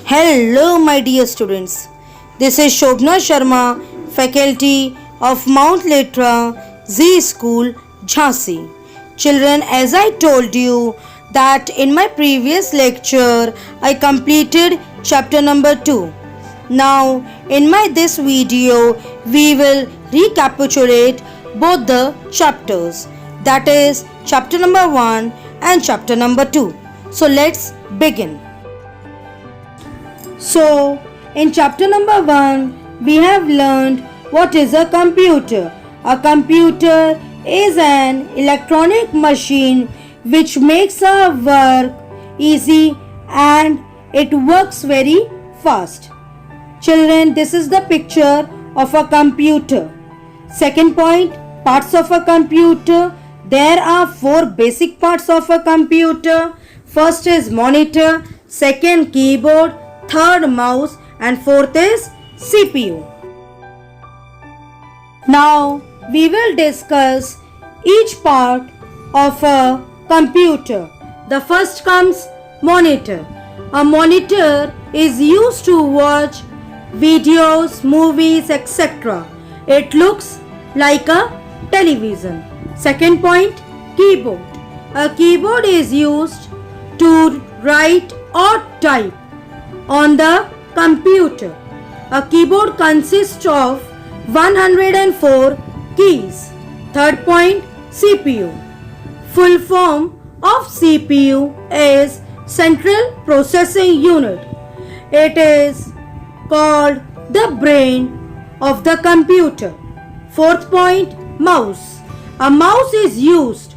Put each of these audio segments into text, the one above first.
Hello, my dear students. This is Shobna Sharma, faculty of Mount Litra Z School, Jhansi. Children, as I told you that in my previous lecture, I completed chapter number 2. Now, in this video, we will recapitulate both the chapters. That is chapter number 1 and chapter number 2. So, let's begin. So, in chapter number 1, we have learned what is a computer. A computer is an electronic machine which makes our work easy and it works very fast. Children, this is the picture of a computer. Second point, parts of a computer. There are 4 basic parts of a computer. First is monitor, second keyboard, third mouse, and fourth is CPU. Now we will discuss each part of a computer. The first comes monitor. A monitor is used to watch videos, movies, etc. It looks like a television. Second point, keyboard. A keyboard is used to write or type on the computer. A keyboard consists of 104 keys. Third point, CPU. Full form of CPU is Central Processing Unit. It is called the brain of the computer. Fourth point, mouse. A mouse is used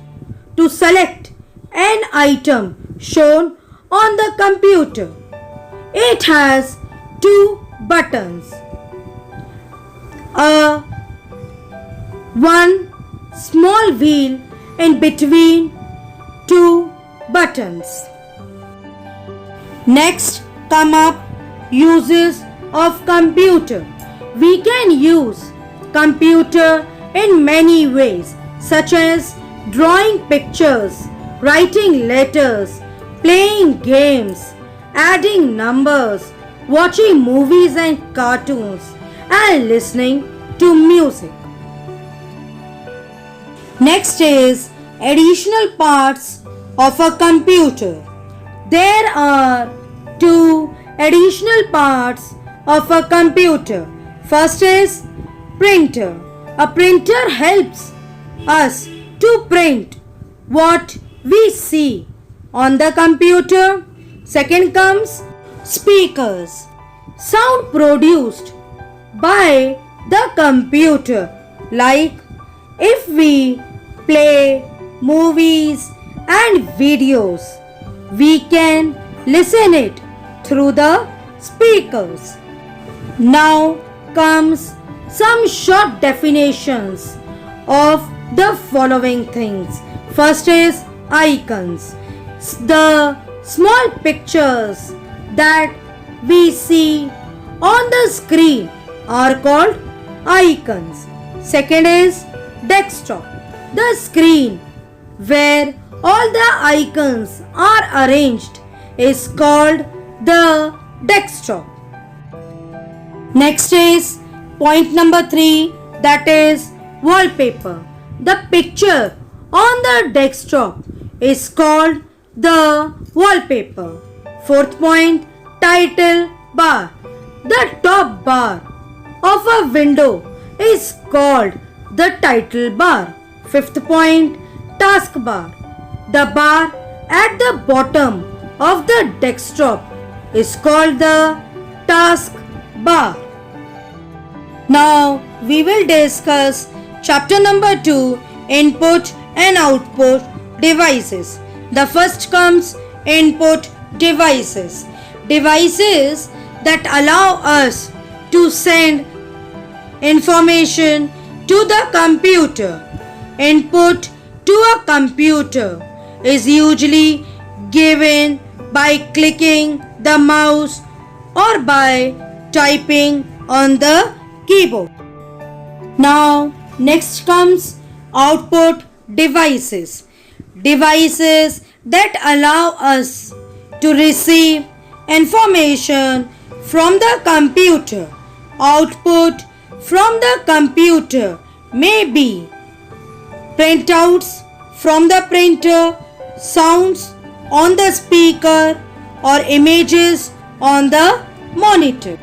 to select an item shown on the computer. It has 2 buttons. One small wheel in between 2 buttons. Next come up uses of computer. We can use computer in many ways such as drawing pictures, writing letters, playing games, adding numbers, watching movies and cartoons, and listening to music. Next is additional parts of a computer. There are 2 additional parts of a computer. First is printer. A printer helps us to print what we see on the computer. Second comes speakers. Sound produced by the computer, like if we play movies and videos, we can listen it through the speakers. Now comes some short definitions of the following things. First is icons. The small pictures that we see on the screen are called icons. Second is desktop. The screen where all the icons are arranged is called the desktop. Next is point number 3, that is wallpaper. The picture on the desktop is called the wallpaper. Fourth point, title bar. The top bar of a window is called the title bar. Fifth point, taskbar. The bar at the bottom of the desktop is called the task bar. Now we will discuss chapter number 2, input and output devices. The first comes input devices. Devices that allow us to send information to the computer. Input to a computer is usually given by clicking the mouse or by typing on the keyboard. Now next comes output devices. Devices that allow us to receive information from the computer. Output from the computer may be printouts from the printer, sounds on the speaker, or images on the monitor.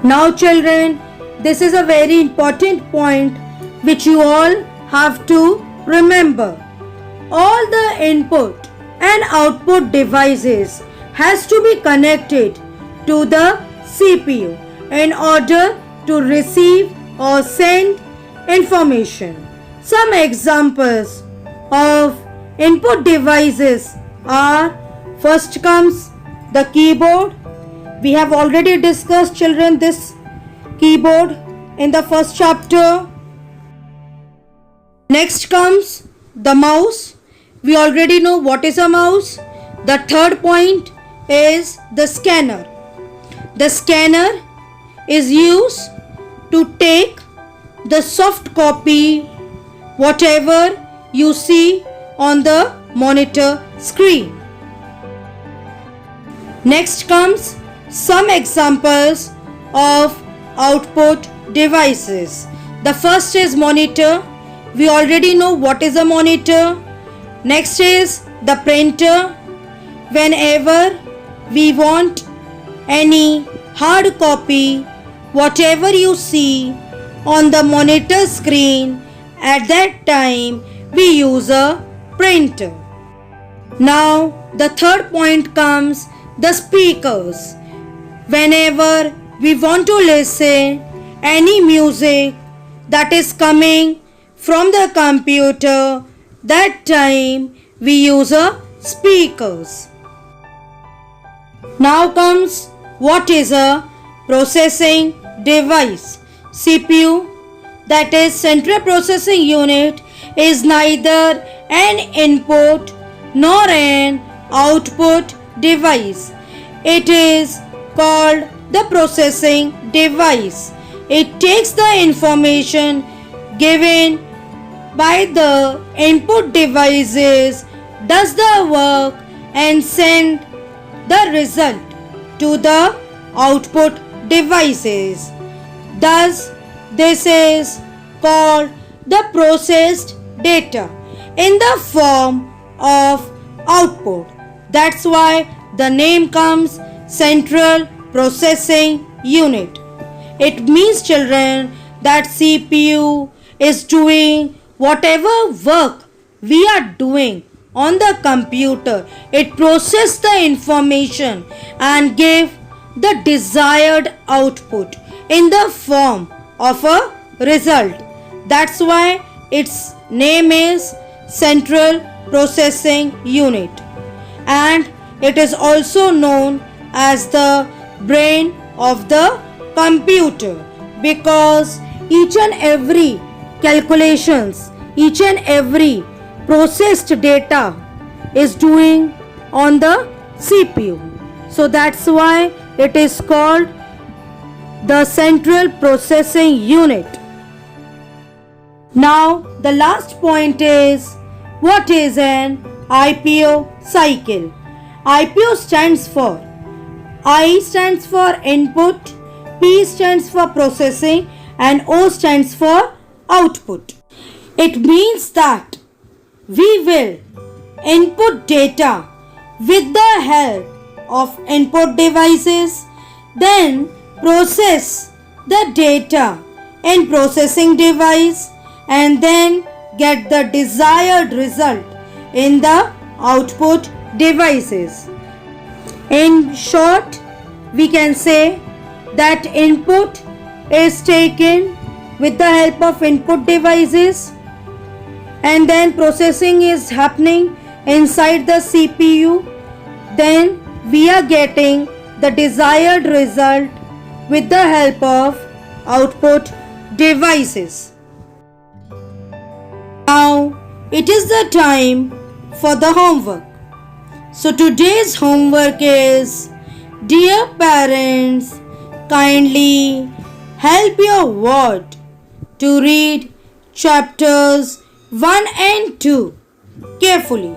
Now children, this is a very important point which you all have to remember. All the input and output devices has to be connected to the CPU in order to receive or send information. Some examples of input devices are, first comes the keyboard. We have already discussed children this keyboard in the first chapter. Next comes the mouse. We already know what is a mouse. The third point is the scanner. The scanner is used to take the soft copy whatever you see on the monitor screen. Next comes some examples of output devices. The first is monitor. We already know what is a monitor. Next is the printer. Whenever we want any hard copy, whatever you see on the monitor screen, at that time we use a printer. Now the third point comes the speakers. Whenever we want to listen any music that is coming from the computer, that time we use a speakers. Now comes what is a processing device. CPU, that is central processing unit, is neither an input nor an output device. It is called the processing device. It takes the information given by the input devices, does the work and send the result to the output devices. Thus, this is called the processed data in the form of output. That's why the name comes Central Processing Unit. It means children that CPU is doing whatever work we are doing on the computer. It processes the information and give the desired output in the form of a result. That's why its name is Central Processing Unit, and it is also known as the brain of the computer, because each and every calculations, each and every processed data is doing on the CPU. So that's why it is called the Central Processing Unit. Now the last point is, what is an IPO cycle? IPO stands for, I stands for input, P stands for processing, and O stands for output. It means that we will input data with the help of input devices, then process the data in processing device, and then get the desired result in the output devices. In short, we can say that input is taken with the help of input devices, and then processing is happening inside the CPU. Then we are getting the desired result with the help of output devices. Now it is the time for the homework. So today's homework is, dear parents, kindly help your ward to read chapters 1 and 2 carefully.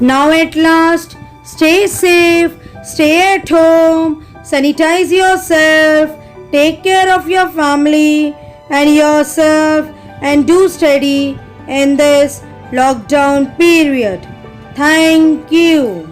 Now at last, stay safe, stay at home, sanitize yourself, take care of your family and yourself, and do study in this lockdown period. Thank you.